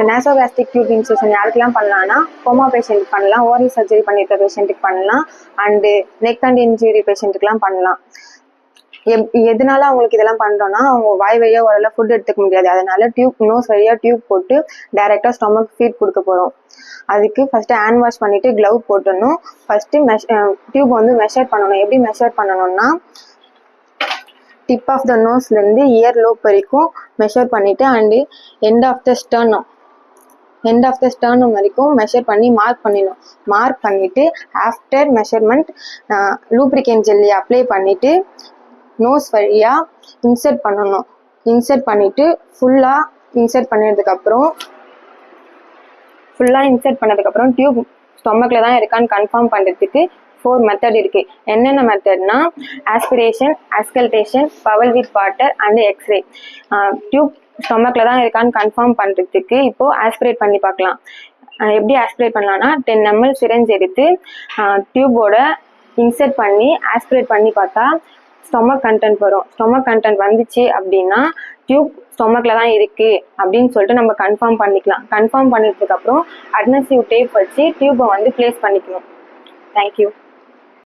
நேசோகாஸ்ட்ரிக் tube இன்செக்ஷன் யாருக்கெல்லாம் பண்ணலாம்னா coma patient பண்ணலாம், ஓரல் சர்ஜரி பண்ணியிருக்க பேஷண்ட்டுக்கு பண்ணலாம், அண்டு நெக் அண்ட் இன்ஜுரி பேஷண்ட்டுக்குலாம் பண்ணலாம். எதனால அவங்களுக்கு இதெல்லாம் பண்றோம்னா அவங்க வாய் வழியா ஓரளவு ஃபுட் எடுத்துக்க முடியாது, அதனால நோஸ் வழியா டியூப் போட்டு டைரக்டா ஸ்டொமக் ஃபீட் கொடுக்க போறோம். அதுக்கு ஃபர்ஸ்ட் ஹேண்ட் வாஷ் பண்ணிட்டு க்ளவ் போட்டணும். ஃபர்ஸ்ட் டியூப் வந்து மெஷர் பண்ணணும். எப்படி மெஷர் பண்ணணும்னா டிப் ஆஃப் த நோஸ்ல இருந்து இயர் லோப் வரைக்கும் மெஷர் பண்ணிட்டு and end of the sternum வரைக்கும் மெஷர் பண்ணி மார்க் பண்ணிடணும். மார்க் பண்ணிட்டு after measurement lubricant jelly apply பண்ணிட்டு நோஸ் வழியா இன்சர்ட் பண்ணணும். இன்சர்ட் பண்ணிட்டு ஃபுல்லா இன்சர்ட் பண்ணதுக்கப்புறம் டியூப் ஸ்டொமக்ல தான் இருக்கான்னு கன்ஃபார்ம் பண்றதுக்கு 4 மெத்தட் இருக்கு. என்னென்ன மெத்தட்னா aspiration, auscultation, bubble with water and x-ray. Tube ஸ்டொமக்ல தான் இருக்கான்னு கன்ஃபார்ம் பண்றதுக்கு இப்போ ஆஸ்பிரேட் பண்ணி பார்க்கலாம். எப்படி ஆஸ்பிரேட் பண்ணலாம்னா 10 ml சிரஞ்ச் எடுத்து டியூபோட இன்சர்ட் பண்ணி ஆஸ்பிரேட் பண்ணி பார்த்தா ஸ்டொமக் கண்டென்ட் வரும். ஸ்டொமக் கண்டென்ட் வந்துச்சு அப்படின்னா டியூப் ஸ்டொமக்ல தான் இருக்கு அப்படின்னு சொல்லிட்டு நம்ம கன்ஃபார்ம் பண்ணிக்கலாம். கன்ஃபார்ம் பண்ணதுக்கு அப்புறம் அட்ஹெசிவ் டேப் வச்சு டியூபை வந்து பிளேஸ் பண்ணிக்கணும். தேங்க்யூ.